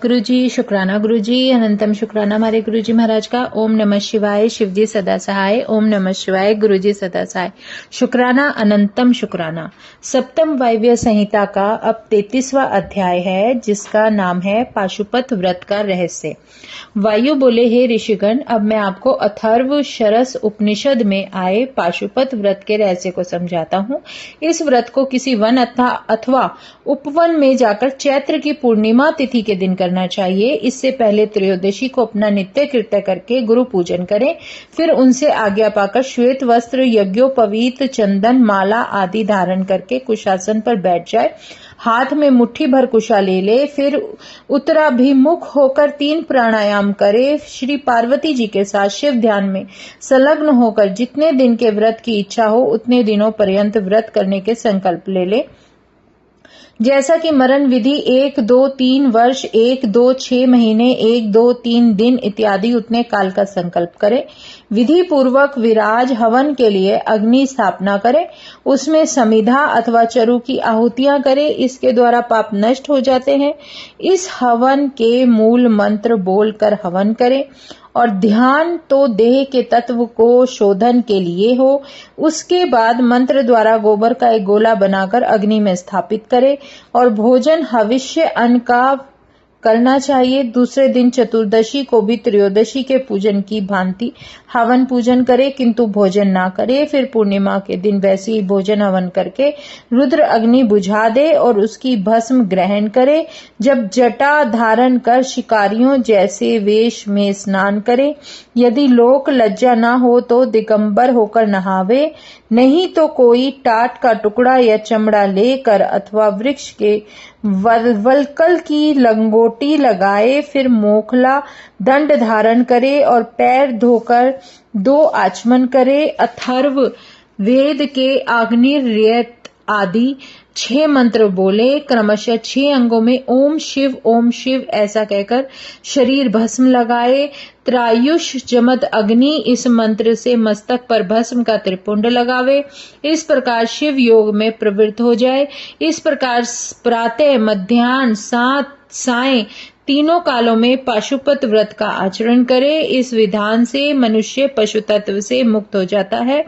गुरुजी शुक्राना, गुरुजी अनंतम शुक्राना हमारे गुरुजी महाराज का। ओम नमः शिवाय, शिवजी सदा सहाय। ओम नमः शिवाय, गुरुजी सदा सहाय। शुक्राना अनंतम शुक्राना। सप्तम वायव्य संहिता का अब 33वां अध्याय है, जिसका नाम है पाशुपत व्रत का रहस्य। वायु बोले, हे ऋषिगण, अब मैं आपको अथर्व शरस उपनिषद में आए पाशुपत व्रत के रहस्य को समझाता हूँ। इस व्रत को किसी वन अथवा उपवन में जाकर चैत्र की पूर्णिमा तिथि के दिन करना चाहिए। इससे पहले त्रयोदशी को अपना नित्य कृत्य करके गुरु पूजन करें। फिर उनसे आज्ञा पाकर श्वेत वस्त्र, यज्ञोपवीत, चंदन, माला आदि धारण करके कुशासन पर बैठ जाए। हाथ में मुट्ठी भर कुशा ले ले। फिर उत्तराभिमुख होकर 3 प्राणायाम करे। श्री पार्वती जी के साथ शिव ध्यान में संलग्न होकर जितने दिन के व्रत की इच्छा हो उतने दिनों पर्यंत व्रत करने के संकल्प ले ले। जैसा कि मरण विधि 1, 2, 3 वर्ष, 1, 2, 6 महीने, 1, 2, 3 दिन इत्यादि उतने काल का संकल्प करे। विधि पूर्वक विराज हवन के लिए अग्नि स्थापना करे। उसमें समिधा अथवा चरु की आहुतियां करे। इसके द्वारा पाप नष्ट हो जाते हैं। इस हवन के मूल मंत्र बोलकर हवन करे और ध्यान तो देह के तत्व को शोधन के लिए हो। उसके बाद मंत्र द्वारा गोबर का एक गोला बनाकर अग्नि में स्थापित करे और भोजन हविष्य अन्न का करना चाहिए। दूसरे दिन चतुर्दशी को भी त्रयोदशी के पूजन की भांति हवन पूजन करे, किंतु भोजन ना करे। फिर पूर्णिमा के दिन वैसे ही भोजन हवन करके रुद्र अग्नि बुझा दे और उसकी भस्म ग्रहण करे। जब जटा धारण कर शिकारियों जैसे वेश में स्नान करे। यदि लोक लज्जा ना हो तो दिगंबर होकर नहावे, नहीं तो कोई टाट का टुकड़ा या चमड़ा लेकर अथवा वृक्ष के वलकल की लंगोटी लगाए। फिर मोखला दंड धारण करे और पैर धोकर 2 आचमन करे। अथर्व वेद के आग्नेय आदि 6 मंत्र बोले। क्रमशः 6 अंगों में ओम शिव ऐसा कहकर शरीर भस्म लगाए। त्रायुष जमत अग्नि इस मंत्र से मस्तक पर भस्म का त्रिपुंड लगावे। इस प्रकार शिव योग में प्रवृत्त हो जाए। इस प्रकार प्रातः, मध्याह्न, सायं तीनों कालों में पाशुपत व्रत का आचरण करे। इस विधान से मनुष्य पशु तत्व से मुक्त हो जाता है।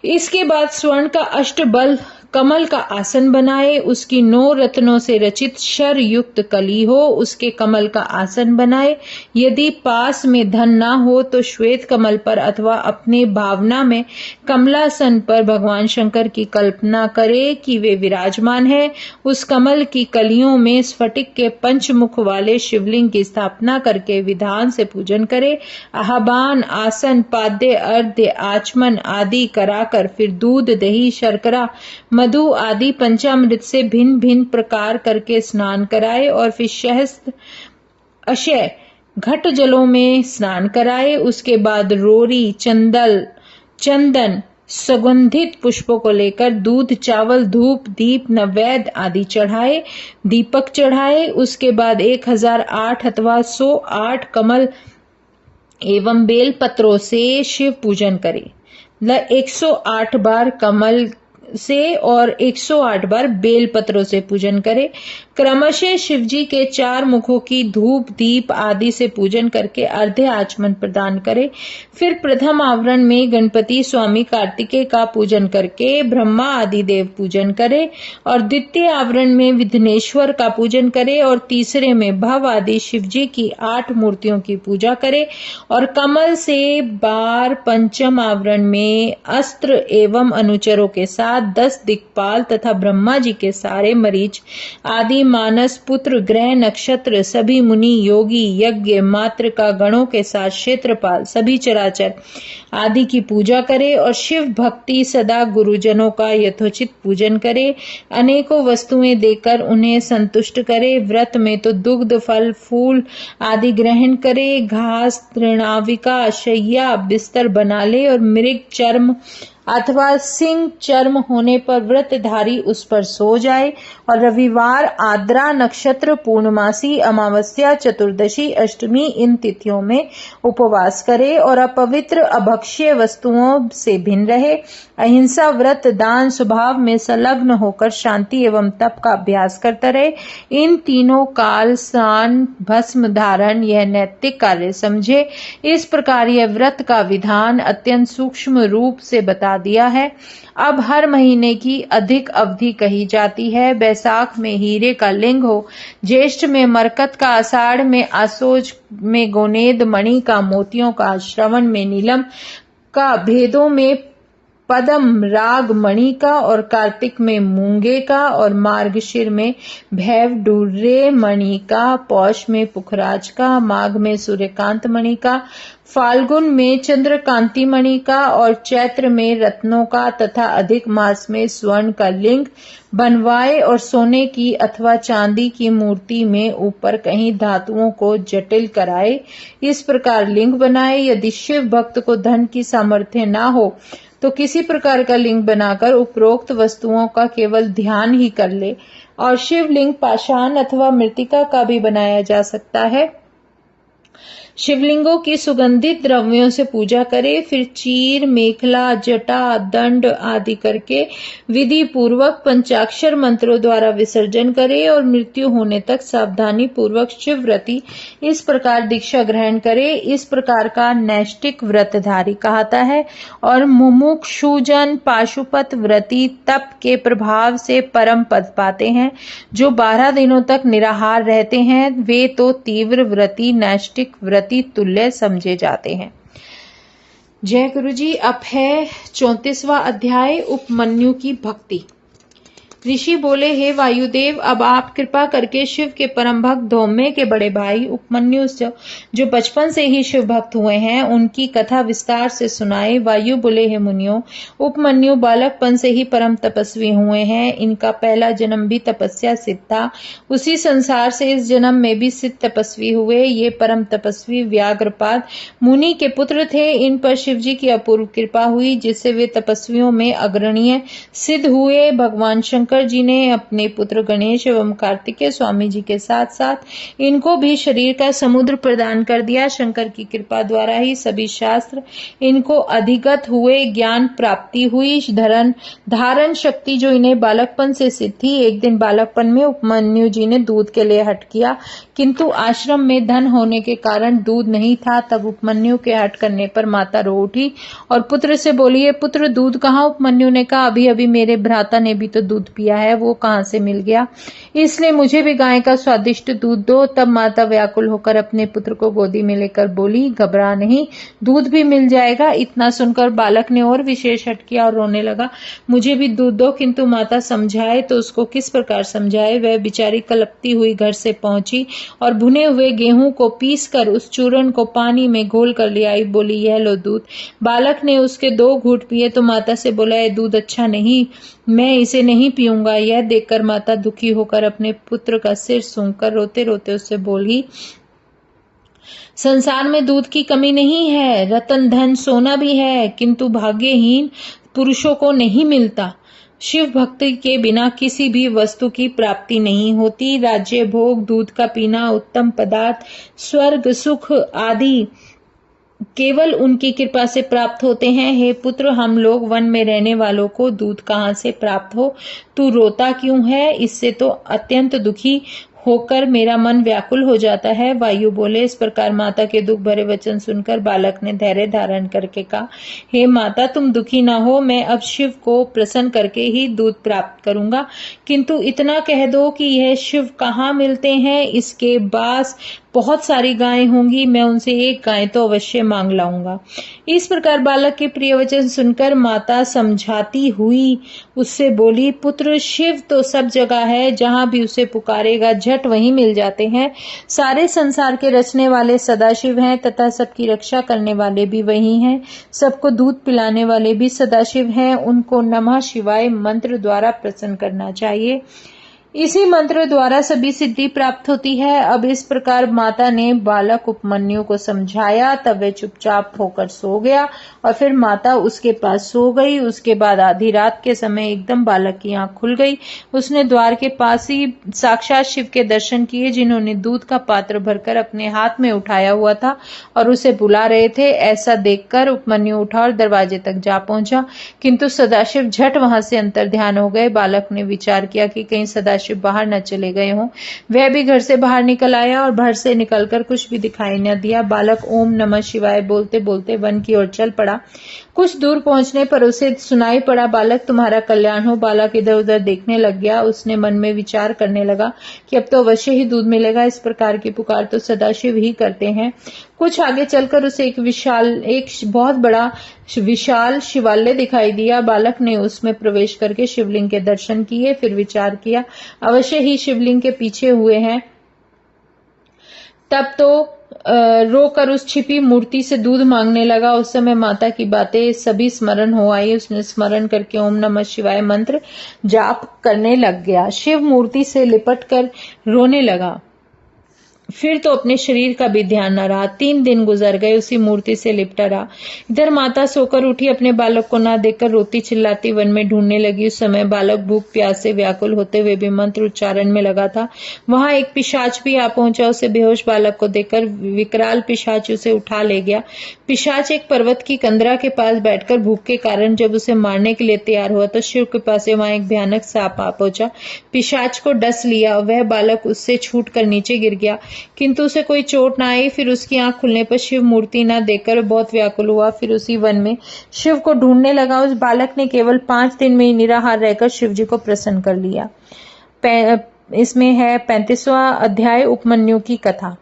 इसके बाद स्वर्ण का अष्टबल कमल का आसन बनाए। उसकी 9 रत्नों से रचित शर युक्त कली हो, उसके कमल का आसन बनाए। यदि पास में धन ना हो तो श्वेत कमल पर अथवा अपने भावना में कमलासन पर भगवान शंकर की कल्पना करे कि वे विराजमान है। उस कमल की कलियों में स्फटिक के पंचमुख वाले शिवलिंग की स्थापना करके विधान से पूजन करे। आह्वान, आसन, पाद्य, अर्ध्य, आचमन आदि कराकर फिर दूध, दही, शर्करा, मधु आदि पंचामृत से भिन्न भिन्न प्रकार करके स्नान कराए और फिर सहस्त्र अक्षय घट जलों में स्नान कराए। उसके बाद रोरी, चंदन, सुगंधित पुष्पों को लेकर दूध, चावल, धूप, दीप, नैवेद्य आदि चढ़ाए, दीपक चढ़ाए। उसके बाद 1008 अथवा 108 कमल एवं बेल पत्रों से शिव पूजन करे। 108 बार कमल से और 108 बार बेल पत्रों से पूजन करे। क्रमशः शिवजी के 4 मुखों की धूप, दीप आदि से पूजन करके अर्ध्य आचमन प्रदान करे। फिर प्रथम आवरण में गणपति स्वामी कार्तिकेय का पूजन करके ब्रह्मा आदि देव पूजन करे और द्वितीय आवरण में विघ्नेश्वर का पूजन करे और तीसरे में भव आदि शिवजी की 8 मूर्तियों की पूजा करे और कमल से बार पंचम आवरण में अस्त्र एवं अनुचरों के साथ 10 दिक्पाल तथा ब्रह्मा जी के सारे मरीच आदि मानस पुत्र, ग्रह, नक्षत्र, सभी मुनि, योगी, यज्ञ मात्र का गणों के साथ क्षेत्रपाल, सभी चराचर आदि की पूजा करे और शिव भक्ति सदा गुरुजनों का यथोचित पूजन करे। अनेकों वस्तुएं देकर उन्हें संतुष्ट करे। व्रत में तो दुग्ध, फल, फूल आदि ग्रहण करे। घास, तृणाविका, शैया, बिस्तर बना ले और मृग चर्म अथवा सिंह चर्म होने पर व्रतधारी उस पर सो जाए और रविवार, आद्रा नक्षत्र, पूर्णमासी, अमावस्या, चतुर्दशी, अष्टमी इन तिथियों में उपवास करे और अपवित्र अभक्ष्य वस्तुओं से भिन्न रहे। अहिंसा, व्रत, दान स्वभाव में संलग्न होकर शांति एवं तप का अभ्यास करता रहे। इन तीनों काल, स्नान, भस्म धारण यह नैतिक कार्य समझे। इस प्रकार यह व्रत का विधान अत्यंत सूक्ष्म रूप से बता दिया है। अब हर महीने की अधिक अवधि कही जाती है। बैसाख में हीरे का लिंग हो, ज्येष्ठ में मरकत का, आषाढ़ में आसोज में गोनेद मणि का, मोतियों का, श्रवण में नीलम का, भेदों में पदम राग मणि का और कार्तिक में मूंगे का और मार्गशीर में भैव डूर्रे मणि का, पौष में पुखराज का, माघ में सूर्यकांत मणि का, फाल्गुन में चंद्रकांति मणि का और चैत्र में रत्नों का तथा अधिक मास में स्वर्ण का लिंग बनवाए और सोने की अथवा चांदी की मूर्ति में ऊपर कहीं धातुओं को जटिल कराए। इस प्रकार लिंग बनाए। यदि शिव भक्त को धन की सामर्थ्य ना हो तो किसी प्रकार का लिंग बनाकर उपरोक्त वस्तुओं का केवल ध्यान ही कर ले। और शिवलिंग पाषाण अथवा मृतिका का भी बनाया जा सकता है। शिवलिंगों की सुगंधित द्रव्यों से पूजा करे, फिर चीर, मेखला, जटा, दंड आदि करके विधि पूर्वक पंचाक्षर मंत्रों द्वारा विसर्जन करे और मृत्यु होने तक सावधानी पूर्वक शिवव्रती इस प्रकार दीक्षा ग्रहण करे। इस प्रकार का नैष्टिक व्रतधारी कहता है। और मुमुक्षुजन पाशुपत व्रती तप के प्रभाव से परम पद पाते हैं। जो 12 दिनों तक निराहार रहते हैं वे तो तीव्र व्रती नैष्टिक व्रती तुल्य समझे जाते हैं। जय गुरु जी। अब है 34वां अध्याय, उपमन्यु की भक्ति। ऋषि बोले, हे वायुदेव, अब आप कृपा करके शिव के परम भक्त धौम्य के बड़े भाई उपमन्यु जो बचपन से ही शिव भक्त हुए हैं उनकी कथा विस्तार से सुनाए। वायु बोले, हे मुनियों, उपमन्यु बालकपन से ही परम तपस्वी हुए हैं। इनका पहला जन्म भी तपस्या सिद्ध था। उसी संसार से इस जन्म में भी सिद्ध तपस्वी हुए। ये परम तपस्वी व्याघ्रपाद मुनि के पुत्र थे। इन पर शिव जी की अपूर्व कृपा हुई जिससे वे तपस्वियों में अग्रणीय सिद्ध हुए। भगवान शंकर जी ने अपने पुत्र गणेश एवं कार्तिकेय स्वामी जी के साथ साथ इनको भी शरीर का समुद्र प्रदान कर दिया। शंकर की कृपा द्वारा ही सभी शास्त्र इनको अधिगत हुए, ज्ञान प्राप्ति हुई। धारण शक्ति जो इन्हें बालकपन से सिद्ध थी। एक दिन बालकपन में उपमन्यु जी ने दूध के लिए हट किया, किंतु आश्रम में धन होने के कारण दूध नहीं था। तब उपमन्यु के हट करने पर माता रो उठी और पुत्र से बोली, पुत्र दूध कहाँ? उपमन्यु ने कहा, अभी अभी मेरे भ्राता ने भी तो दूध पिया है, वो कहां से मिल गया? इसलिए मुझे भी गाय का स्वादिष्ट दूध दो। तब माता व्याकुल होकर अपने पुत्र को गोदी में लेकर बोली, घबरा नहीं, दूध भी मिल जाएगा। इतना सुनकर बालक ने और विशेष हट किया और रोने लगा, मुझे भी दूध दो। किंतु माता समझाए तो उसको किस प्रकार समझाए। वह बेचारी कलपती हुई घर से पहुंची और भुने हुए गेहूं को पीस कर उस चूर्ण को पानी में घोल कर ले आई। बोली, यह लो दूध। बालक ने उसके 2 घूंट पिए तो माता से बोला, यह दूध अच्छा नहीं, मैं इसे नहीं पीऊंगा। यह देखकर माता दुखी होकर अपने पुत्र का सिर सूंघकर रोते रोते उससे बोली, संसार में दूध की कमी नहीं है, रतन धन सोना भी है, किंतु भाग्यहीन पुरुषों को नहीं मिलता। शिव भक्ति के बिना किसी भी वस्तु की प्राप्ति नहीं होती। राज्य भोग, दूध का पीना, उत्तम पदार्थ, स्वर्ग सुख आदि केवल उनकी कृपा से प्राप्त होते हैं। हे पुत्र, हम लोग वन में रहने वालों को दूध कहाँ से प्राप्त हो? तू रोता क्यों है? इससे तो अत्यंत दुखी होकर मेरा मन व्याकुल हो जाता है। वायु बोले, इस प्रकार माता के दुख भरे वचन सुनकर बालक ने धैर्य धारण करके कहा, हे माता, तुम दुखी ना हो, मैं अब शिव को प्रसन्न करके ही दूध प्राप्त करूंगा। किंतु इतना कह दो कि यह शिव कहाँ मिलते हैं। इसके पास बहुत सारी गायें होंगी, मैं उनसे एक गाय तो अवश्य मांग लाऊंगा। इस प्रकार बालक के प्रिय वचन सुनकर माता समझाती हुई उससे बोली, पुत्र, शिव तो सब जगह है, जहां भी उसे पुकारेगा झट वहीं मिल जाते हैं। सारे संसार के रचने वाले सदाशिव हैं तथा सबकी रक्षा करने वाले भी वही हैं। सबको दूध पिलाने वाले भी सदाशिव हैं। उनको नमः शिवाय मंत्र द्वारा प्रसन्न करना चाहिए। इसी मंत्र द्वारा सभी सिद्धि प्राप्त होती है। अब इस प्रकार माता ने बालक उपमन्यु को समझाया, तब वह चुपचाप होकर सो गया और फिर माता उसके पास सो गई। उसके बाद आधी रात के समय एकदम बालक की आंख खुल गई। उसने द्वार के पास ही साक्षात शिव के दर्शन किए, जिन्होंने दूध का पात्र भरकर अपने हाथ में उठाया हुआ था और उसे बुला रहे थे। ऐसा देखकर उपमन्यु उठा और दरवाजे तक जा पहुंचा, किंतु सदाशिव झट वहां से अंतर्ध्यान हो गए। बालक ने विचार किया कि कहीं सदाशिव बाहर न चले गए हों। वह भी घर से बाहर निकल आया और घर से निकलकर कुछ भी दिखाई न दिया। बालक ओम नमः शिवाय बोलते बोलते वन की ओर चल पड़ा। कुछ दूर पहुंचने पर उसे सुनाई पड़ा, बालक तुम्हारा कल्याण हो। बालक इधर उधर देखने लग गया। उसने मन में विचार करने लगा कि अब तो अवश्य ही दूध मिलेगा। इस प्रकार की पुकार तो सदाशिव ही करते हैं। कुछ आगे चलकर उसे एक बहुत बड़ा विशाल शिवालय दिखाई दिया। बालक ने उसमें प्रवेश करके शिवलिंग के दर्शन किए, फिर विचार किया अवश्य ही शिवलिंग के पीछे हुए हैं। तब तो रोकर उस छिपी मूर्ति से दूध मांगने लगा। उस समय माता की बातें सभी स्मरण हो आई। उसने स्मरण करके ओम नमः शिवाय मंत्र जाप करने लग गया। शिव मूर्ति से लिपट कर रोने लगा। फिर तो अपने शरीर का भी ध्यान न रहा। 3 दिन गुजर गए, उसी मूर्ति से लिपटा रहा। इधर माता सोकर उठी, अपने बालक को ना देखकर रोती चिल्लाती वन में ढूंढने लगी। उस समय बालक भूख प्यास से व्याकुल होते हुए भी मंत्र उच्चारण में लगा था। वहां एक पिशाच भी आ पहुंचा। उसे बेहोश बालक को देखकर विकराल पिशाच उसे उठा ले गया। पिशाच एक पर्वत की कंदरा के पास बैठकर भूख के कारण जब उसे मारने के लिए तैयार हुआ तो शिव के पास वहां एक भयानक सांप आ पहुंचा। पिशाच को डस लिया। वह बालक उससे छूटकर नीचे गिर गया, किंतु उसे कोई चोट न आई। फिर उसकी आंख खुलने पर शिव मूर्ति न देखकर बहुत व्याकुल हुआ। फिर उसी वन में शिव को ढूंढने लगा। उस बालक ने केवल 5 दिन में ही निराहार रहकर शिव जी को प्रसन्न कर लिया। इसमें है 35वां अध्याय उपमन्यु की कथा।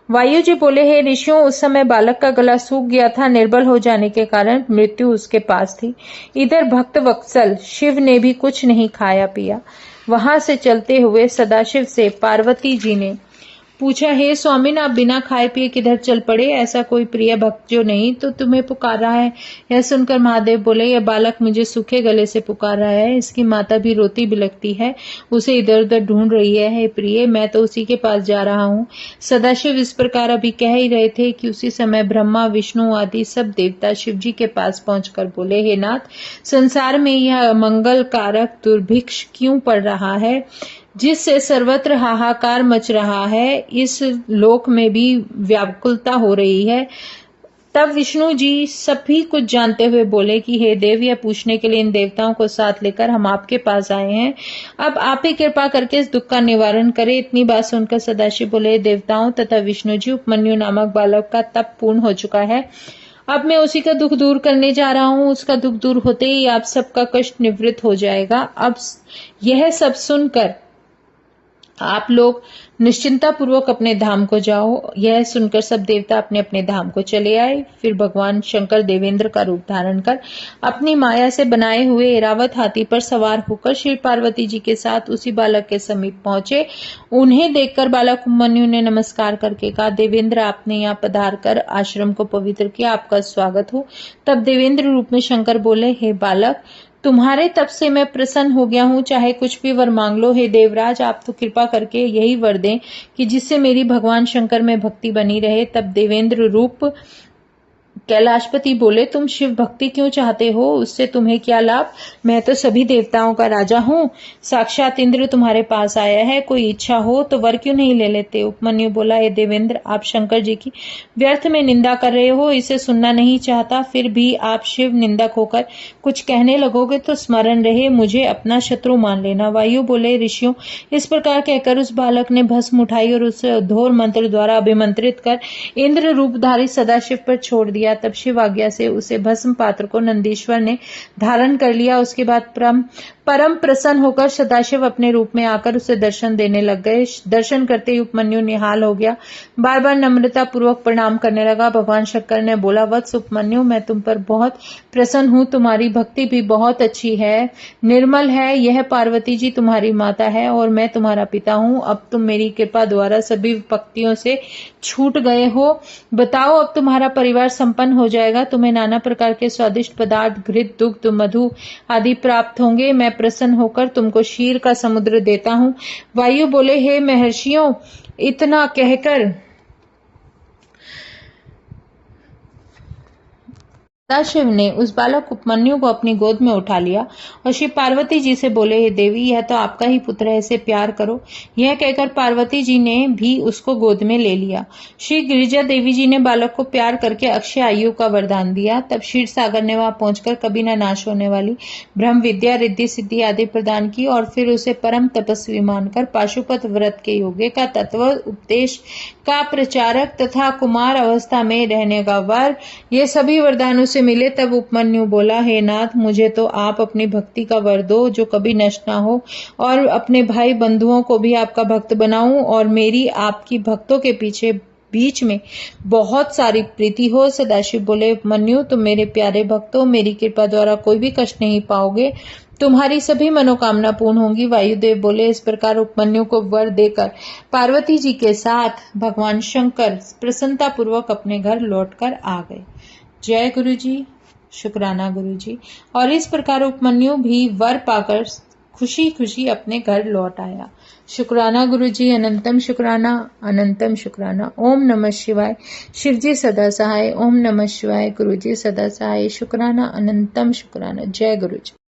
वायु जी बोले, हे ऋषियों, उस समय बालक का गला सूख गया था। निर्बल हो जाने के कारण मृत्यु उसके पास थी। इधर भक्त वत्सल शिव ने भी कुछ नहीं खाया पिया। वहां से चलते हुए सदाशिव से पार्वती जी ने पूछा, हे स्वामी, आप बिना खाए पिए किधर चल पड़े? ऐसा कोई प्रिय भक्त जो नहीं तो तुम्हें पुकार रहा है। यह सुनकर महादेव बोले, यह बालक मुझे सूखे गले से पुकार रहा है। इसकी माता भी रोती बिलखती है, उसे इधर उधर ढूंढ रही है। हे प्रिय, मैं तो उसी के पास जा रहा हूँ। सदाशिव इस प्रकार अभी कह ही रहे थे कि उसी समय ब्रह्मा विष्णु आदि सब देवता शिव जी के पास पहुंचकर बोले, हे नाथ, संसार में यह मंगल कारक दुर्भिक्ष क्यों पड़ रहा है, जिससे सर्वत्र हाहाकार मच रहा है? इस लोक में भी व्याकुलता हो रही है। तब विष्णु जी सभी कुछ जानते हुए बोले कि हे देव, यह पूछने के लिए इन देवताओं को साथ लेकर हम आपके पास आए हैं। अब आप ही कृपा करके इस दुख का निवारण करें। इतनी बात सुनकर सदाशिव बोले, देवताओं तथा विष्णु जी, उपमन्यु नामक बालक का तप पूर्ण हो चुका है। अब मैं उसी का दुख दूर करने जा रहा हूँ। उसका दुख दूर होते ही आप सबका कष्ट निवृत्त हो जाएगा। अब यह सब सुनकर आप लोग निश्चिंता पूर्वक अपने धाम को जाओ। यह सुनकर सब देवता अपने अपने धाम को चले आए। फिर भगवान शंकर देवेंद्र का रूप धारण कर अपनी माया से बनाए हुए ऐरावत हाथी पर सवार होकर शिव पार्वती जी के साथ उसी बालक के समीप पहुंचे। उन्हें देखकर बालक उपमन्यु ने नमस्कार करके कहा, देवेंद्र, आपने यहाँ पधार कर आश्रम को पवित्र किया, आपका स्वागत हो। तब देवेंद्र रूप में शंकर बोले, हे बालक, तुम्हारे तप से मैं प्रसन्न हो गया हूँ। चाहे कुछ भी वर मांग लो। हे देवराज, आप तो कृपा करके यही वर दें कि जिससे मेरी भगवान शंकर में भक्ति बनी रहे। तब देवेंद्र रूप कैलाशपति बोले, तुम शिव भक्ति क्यों चाहते हो? उससे तुम्हें क्या लाभ? मैं तो सभी देवताओं का राजा हूँ। साक्षात इंद्र तुम्हारे पास आया है। कोई इच्छा हो तो वर क्यों नहीं ले लेते? उपमन्यु बोला, हे देवेंद्र, आप शंकर जी की व्यर्थ में निंदा कर रहे हो। इसे सुनना नहीं चाहता, फिर भी आप शिव निंदक होकर कुछ कहने लगोगे तो स्मरण रहे, मुझे अपना शत्रु मान लेना। वायु बोले, ऋषियों, इस प्रकार कहकर उस बालक ने भस्म उठाई और उसे अधोर मंत्र द्वारा अभिमंत्रित कर इंद्र रूपधारी सदाशिव पर छोड़ दिया। तब शिव आज्ञा से उसे भस्म पात्र को नंदीश्वर ने धारण कर लिया। उसके बाद परम प्रसन्न होकर सदाशिव अपने रूप में आकर उसे दर्शन देने लग गए। दर्शन करते ही उपमन्यु निहाल हो गया, बार बार नम्रता पूर्वक प्रणाम करने लगा। भगवान शंकर ने बोला, वत्स उपमन्यु, मैं तुम पर बहुत प्रसन्न हूँ। तुम्हारी भक्ति भी बहुत अच्छी है, निर्मल है। यह पार्वती जी तुम्हारी माता है और मैं तुम्हारा पिता हूँ। अब तुम मेरी कृपा द्वारा सभी विपत्तियों से छूट गए हो। बताओ, अब तुम्हारा परिवार संपन्न हो जाएगा। तुम्हें नाना प्रकार के स्वादिष्ट पदार्थ, घृत, दुग्ध, मधु आदि प्राप्त होंगे। मैं प्रसन्न होकर तुमको क्षीर का समुद्र देता हूँ। वायु बोले, हे महर्षियों, इतना कहकर सदाशिव ने उस बालक उपमन्यु को अपनी गोद में उठा लिया और श्री पार्वती जी से बोले, हे देवी, यह तो आपका ही पुत्र है, इसे प्यार करो। यह कहकर पार्वती जी ने भी उसको गोद में ले लिया। श्री गिरिजा देवी जी ने बालक को प्यार करके अक्षय आयु का वरदान दिया। तब क्षीर सागर ने वहां पहुंचकर कभी न नाश होने वाली ब्रह्म विद्या, रिद्धि, सिद्धि आदि प्रदान की और फिर उसे परम तपस्वी मानकर पाशुपत व्रत के योग्य का तत्व उपदेश का प्रचारक तथा कुमार अवस्था में रहने का वर, ये सभी वरदान उसे मिले। तब उपमन्यु बोला, हे नाथ, मुझे तो आप अपनी भक्ति का वर दो जो कभी नष्ट ना हो, और अपने भाई बंधुओं को भी आपका भक्त बनाऊं और मेरी आपकी भक्तों के बीच में बहुत सारी प्रीति हो। सदाशिव बोले, उपमन्यु, तुम मेरे प्यारे भक्त हो, मेरी कृपा द्वारा कोई भी कष्ट नहीं पाओगे, तुम्हारी सभी मनोकामना पूर्ण होंगी। वायुदेव बोले, इस प्रकार उपमन्यु को वर देकर पार्वती जी के साथ भगवान शंकर प्रसन्नता पूर्वक अपने घर लौटकर आ गए। जय गुरु जी, शुक्राना गुरु जी। और इस प्रकार उपमन्यु भी वर पाकर खुशी खुशी अपने घर लौट आया। शुक्राना गुरु जी, अनंतम शुक्राना, अनंतम शुक्राना। ओम नमः शिवाय। शिव जी सदा सहाय। ओम नमः शिवाय। गुरु जी सदा सहाय। शुक्राना, अनंतम शुक्राना। जय गुरु जी।